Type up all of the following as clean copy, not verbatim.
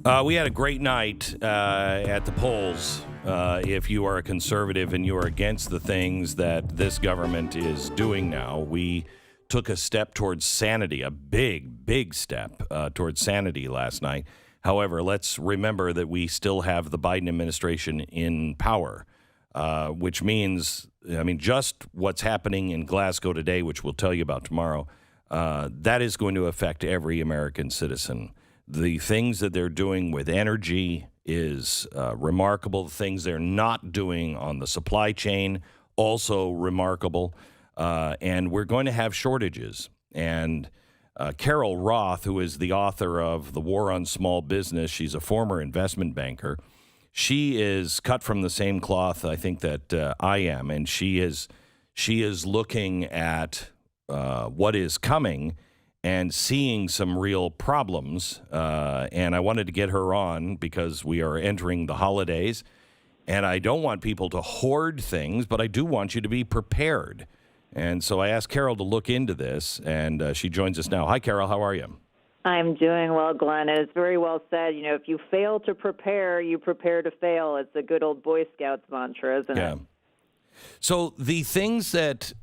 We had a great night at the polls. If you are a conservative and you are against the things that this government is doing now, we took a step towards sanity, a big step towards sanity last night. However, let's remember that we still have the Biden administration in power, which means, just what's happening in Glasgow today, which we'll tell you about tomorrow, that is going to affect every American citizen. The things that they're doing with energy is remarkable. The things they're not doing on the supply chain, also remarkable. And we're going to have shortages. And Carol Roth, who is the author of The War on Small Business, she's a former investment banker. She is cut from the same cloth, I think, that I am. And she is looking at what is coming and seeing some real problems. And I wanted to get her on because we are entering the holidays. And I don't want people to hoard things, but I do want you to be prepared. And so I asked Carol to look into this, and she joins us now. Hi, Carol. How are you? I'm doing well, Glenn. It's very well said. You know, if you fail to prepare, you prepare to fail. It's a good old Boy Scouts mantra, isn't it? So the things that,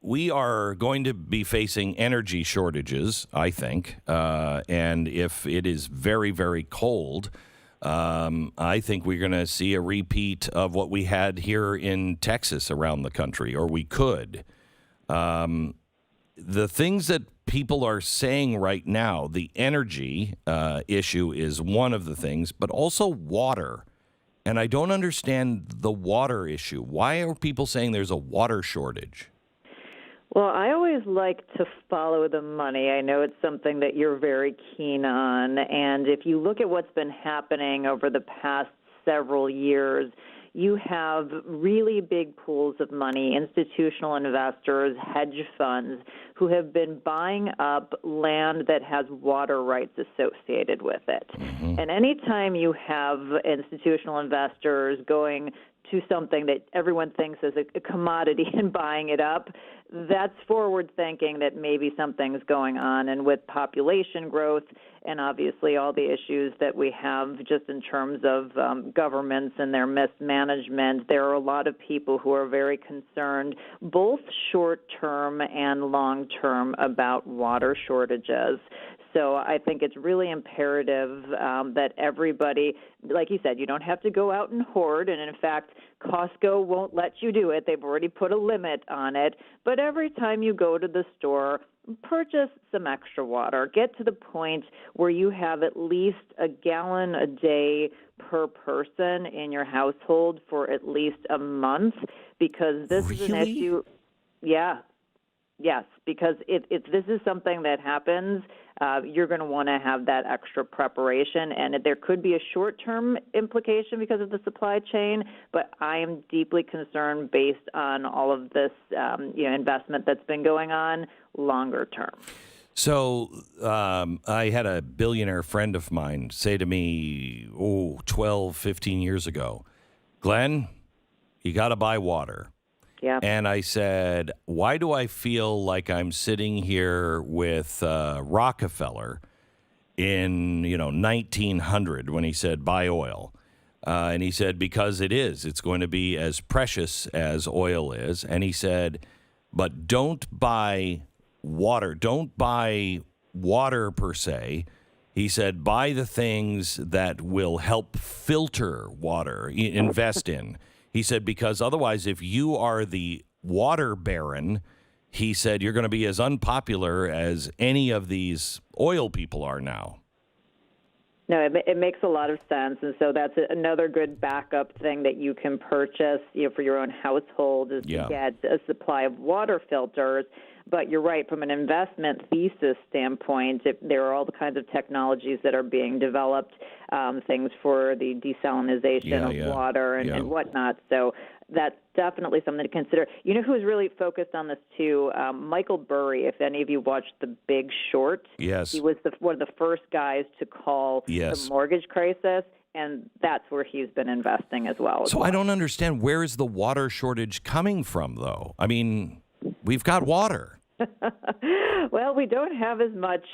we are going to be facing energy shortages, I think. And if it is very, very cold, I think we're going to see a repeat of what we had here in Texas around the country, or we could. The things that people are saying right now, the energy issue is one of the things, but also water. And I don't understand the water issue. Why are people saying there's a water shortage? Well, I always like to follow the money. I know it's something that you're very keen on. And if you look at what's been happening over the past several years, you have really big pools of money, institutional investors, hedge funds, who have been buying up land that has water rights associated with it. Mm-hmm. And anytime you have institutional investors going to something that everyone thinks is a commodity and buying it up, that's forward thinking that maybe something's going on. And with population growth and obviously all the issues that we have just in terms of governments and their mismanagement, there are a lot of people who are very concerned, both short-term and long-term, about water shortages. So I think it's really imperative that everybody, like you said, you don't have to go out and hoard. And in fact, Costco won't let you do it. They've already put a limit on it. But every time you go to the store, purchase some extra water. Get to the point where you have at least a gallon a day per person in your household for at least a month, because this is an issue. Yeah. Yes, because if this is something that happens, you're going to want to have that extra preparation, and there could be a short-term implication because of the supply chain, but I am deeply concerned based on all of this investment that's been going on longer term. So I had a billionaire friend of mine say to me, 12, 15 years ago, Glenn, you got to buy water. Yeah. And I said, why do I feel like I'm sitting here with Rockefeller in 1900 when he said buy oil? And he said, because it is. It's going to be as precious as oil is. And he said, but don't buy water. Don't buy water per se. He said, buy the things that will help filter water, invest in. He said, because otherwise, if you are the water baron, he said, you're going to be as unpopular as any of these oil people are now. No, it makes a lot of sense. And so that's another good backup thing that you can purchase for your own household is to get a supply of water filters. But you're right, from an investment thesis standpoint, there are all the kinds of technologies that are being developed, things for the desalinization of water and whatnot. So that's definitely something to consider. You know who's really focused on this too? Michael Burry, if any of you watched The Big Short. Yes. He was one of the first guys to call the mortgage crisis, and that's where he's been investing as well. So I don't understand, where is the water shortage coming from, though? I mean, we've got water. Well, we don't have as much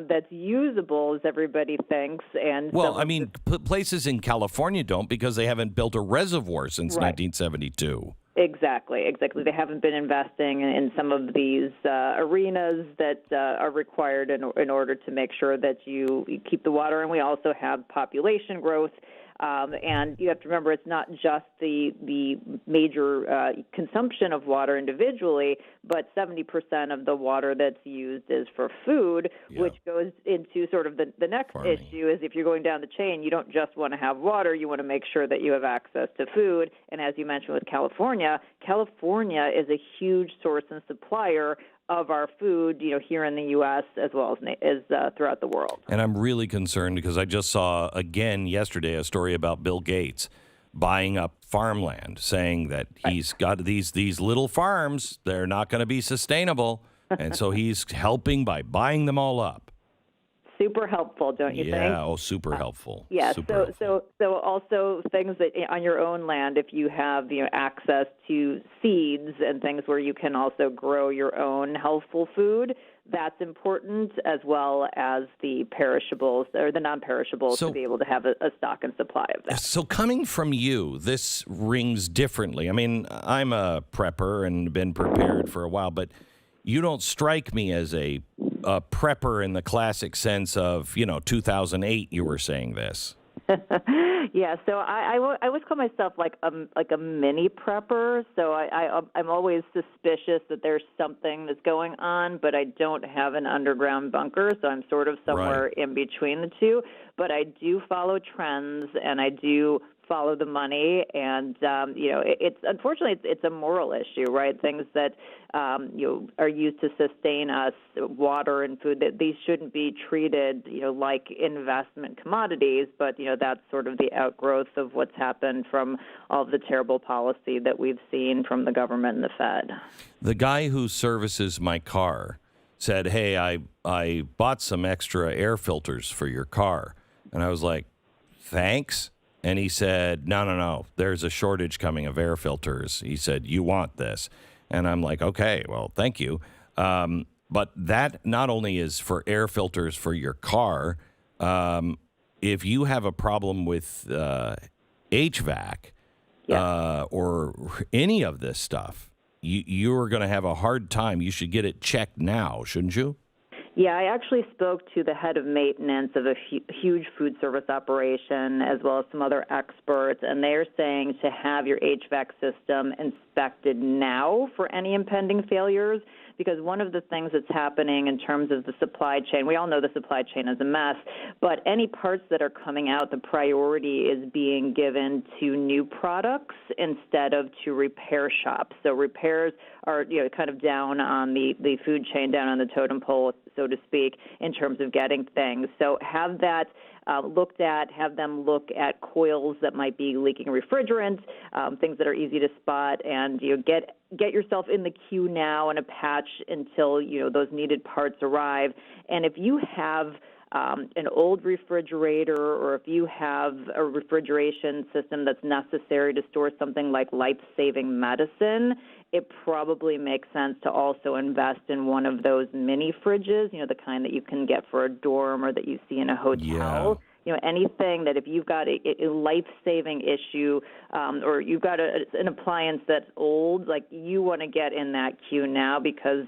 that's usable as everybody thinks, and Well, some I of mean, places in California don't because they haven't built a reservoir since right. 1972. Exactly. They haven't been investing in some of these arenas that are required in order to make sure that you keep the water. And we also have population growth. And you have to remember, it's not just the major consumption of water individually, but 70% of the water that's used is for food, which goes into sort of the next issue is if you're going down the chain, you don't just want to have water, you want to make sure that you have access to food. And as you mentioned with California is a huge source and supplier of our food, here in the U.S. as well as throughout the world. And I'm really concerned because I just saw again yesterday a story about Bill Gates buying up farmland, saying that he's got these little farms, they're not going to be sustainable, and so he's helping by buying them all up. Super helpful, don't you think? Yeah, super helpful. Yeah, super helpful. So also things that on your own land, if you have access to seeds and things where you can also grow your own healthful food, that's important, as well as the perishables or the non-perishables to be able to have a stock and supply of that. So coming from you, this rings differently. I mean, I'm a prepper and been prepared for a while, but you don't strike me as a prepper in the classic sense of, 2008, you were saying this. Yeah, so I always call myself like a mini prepper. So I'm always suspicious that there's something that's going on, but I don't have an underground bunker, so I'm sort of somewhere in between the two. But I do follow trends, and I do follow the money, and it's unfortunately it's a moral issue, right? Things that are used to sustain us, water and food, that these shouldn't be treated like investment commodities, but that's sort of the outgrowth of what's happened from all of the terrible policy that we've seen from the government and the Fed. The guy who services my car said, "Hey, I bought some extra air filters for your car," and I was like, "Thanks." And he said, no, there's a shortage coming of air filters. He said, "You want this?" And I'm like, okay, well, thank you. But that not only is for air filters for your car, if you have a problem with HVAC or any of this stuff, you're going to have a hard time. You should get it checked now, shouldn't you? Yeah, I actually spoke to the head of maintenance of a huge food service operation as well as some other experts, and they're saying to have your HVAC system inspected now for any impending failures, because one of the things that's happening in terms of the supply chain, we all know the supply chain is a mess, but any parts that are coming out, the priority is being given to new products instead of to repair shops. So repairs are kind of down on the food chain, down on the totem pole, so to speak, in terms of getting things. So have that looked at, have them look at coils that might be leaking refrigerant, things that are easy to spot, and get yourself in the queue now in a patch until those needed parts arrive. And if you have an old refrigerator, or if you have a refrigeration system that's necessary to store something like life-saving medicine, it probably makes sense to also invest in one of those mini fridges, the kind that you can get for a dorm or that you see in a hotel. Yeah. Anything that if you've got a life-saving issue or you've got an appliance that's old, like you want to get in that queue now because,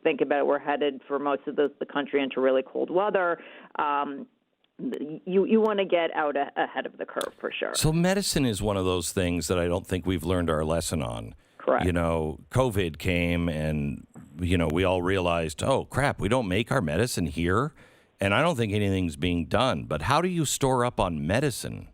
think about it, we're headed for most of the country into really cold weather. You want to get out ahead of the curve for sure. So medicine is one of those things that I don't think we've learned our lesson on. Correct. COVID came and, we all realized, oh, crap, we don't make our medicine here. And I don't think anything's being done. But how do you store up on medicine?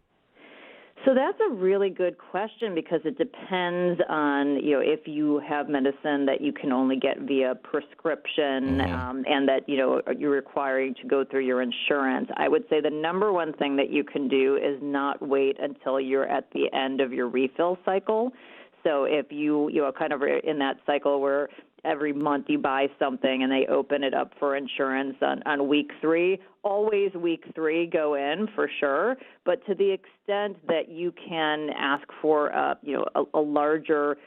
So that's a really good question because it depends on, if you have medicine that you can only get via prescription and that, you're requiring to go through your insurance. I would say the number one thing that you can do is not wait until you're at the end of your refill cycle. So if you kind of are in that cycle where every month you buy something and they open it up for insurance on week 3. Always week 3 go in for sure, but to the extent that you can ask for a larger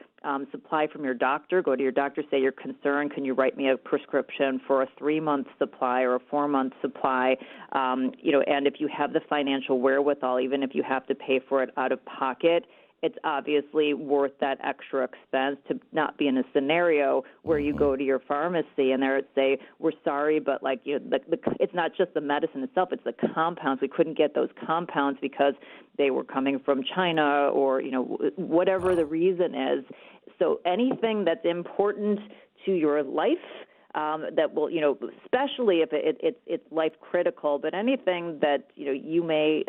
supply from your doctor, go to your doctor, say you're concerned, can you write me a prescription for a 3-month supply or a 4-month supply, and if you have the financial wherewithal, even if you have to pay for it out of pocket, it's obviously worth that extra expense to not be in a scenario where you go to your pharmacy and they're say, we're sorry, but it's not just the medicine itself, it's the compounds. We couldn't get those compounds because they were coming from China or, whatever the reason is. So anything that's important to your life, that will, especially if it's life critical, but anything that, you may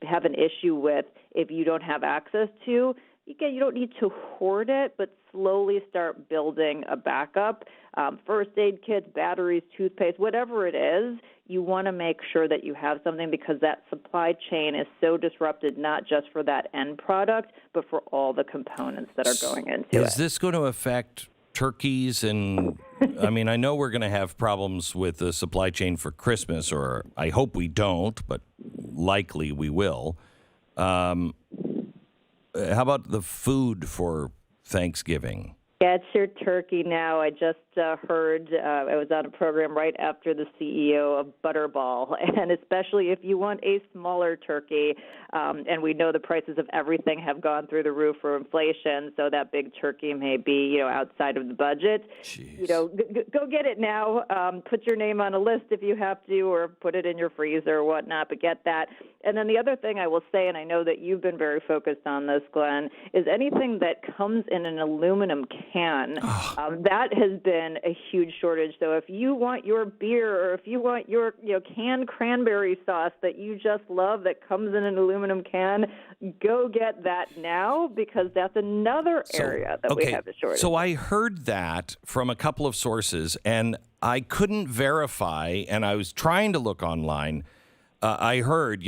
have an issue with if you don't have access to, you don't need to hoard it, but slowly start building a backup. First aid kits, batteries, toothpaste, whatever it is, you want to make sure that you have something because that supply chain is so disrupted, not just for that end product, but for all the components that are going into it. Is this going to affect turkeys? And I know we're going to have problems with the supply chain for Christmas, or I hope we don't, but likely we will. How about the food for Thanksgiving? Get your turkey now. I just heard, I was on a program right after the CEO of Butterball, and especially if you want a smaller turkey, and we know the prices of everything have gone through the roof for inflation, so that big turkey may be, outside of the budget. Jeez. Go get it now. Put your name on a list if you have to, or put it in your freezer or whatnot, but get that. And then the other thing I will say, and I know that you've been very focused on this, Glenn, is anything that comes in an aluminum can, that has been a huge shortage. So if you want your beer or if you want your canned cranberry sauce that you just love that comes in an aluminum can, go get that now because that's another area that we have a shortage. So I heard that from a couple of sources, and I couldn't verify, and I was trying to look online. I heard,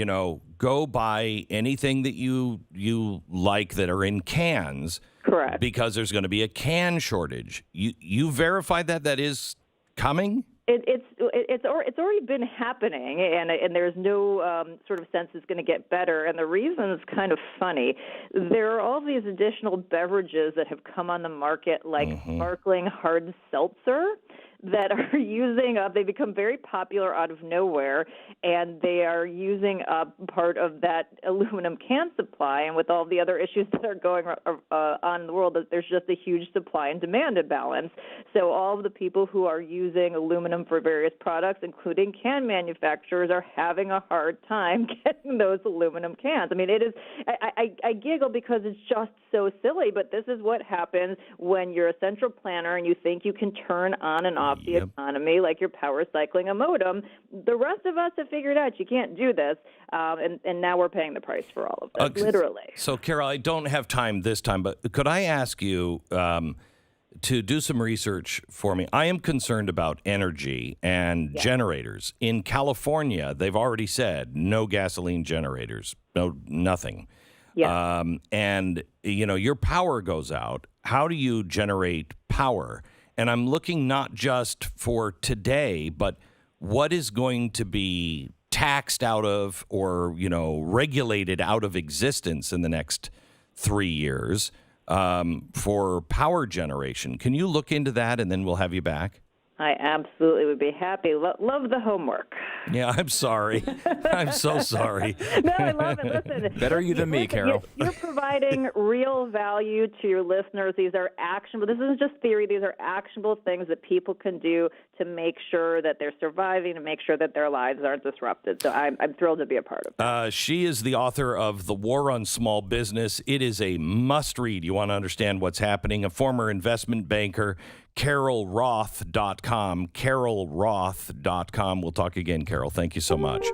go buy anything that you like that are in cans. Correct. Because there's going to be a can shortage. You verified that is coming? It's already been happening, and there's no sort of sense it's going to get better. And the reason is kind of funny. There are all these additional beverages that have come on the market, like sparkling hard seltzer, that are using up, they become very popular out of nowhere, and they are using up part of that aluminum can supply. And with all the other issues that are going on in the world, there's just a huge supply and demand imbalance. So all of the people who are using aluminum for various products, including can manufacturers, are having a hard time getting those aluminum cans. It is, I giggle because it's just so silly, but this is what happens when you're a central planner and you think you can turn on and off the economy like you're power cycling a modem. The rest of us have figured out you can't do this, and now we're paying the price for all of this, literally. So, Carol, I don't have time this time, but could I ask you to do some research for me? I am concerned about energy and generators. In California, they've already said no gasoline generators, nothing. Yeah. And, your power goes out. How do you generate power? And I'm looking not just for today, but what is going to be taxed out of or, regulated out of existence in the next 3 years for power generation. Can you look into that, and then we'll have you back? I absolutely would be happy. Love the homework. Yeah, I'm sorry. I'm so sorry. No, I love it. Listen. Better you than me, Carol. You're providing real value to your listeners. These are actionable. This isn't just theory. These are actionable things that people can do to make sure that they're surviving, to make sure that their lives aren't disrupted. So I'm thrilled to be a part of that. She is the author of The War on Small Business. It is a must-read. You want to understand what's happening. A former investment banker, CarolRoth.com. CarolRoth.com. We'll talk again, Carol. Thank you so much.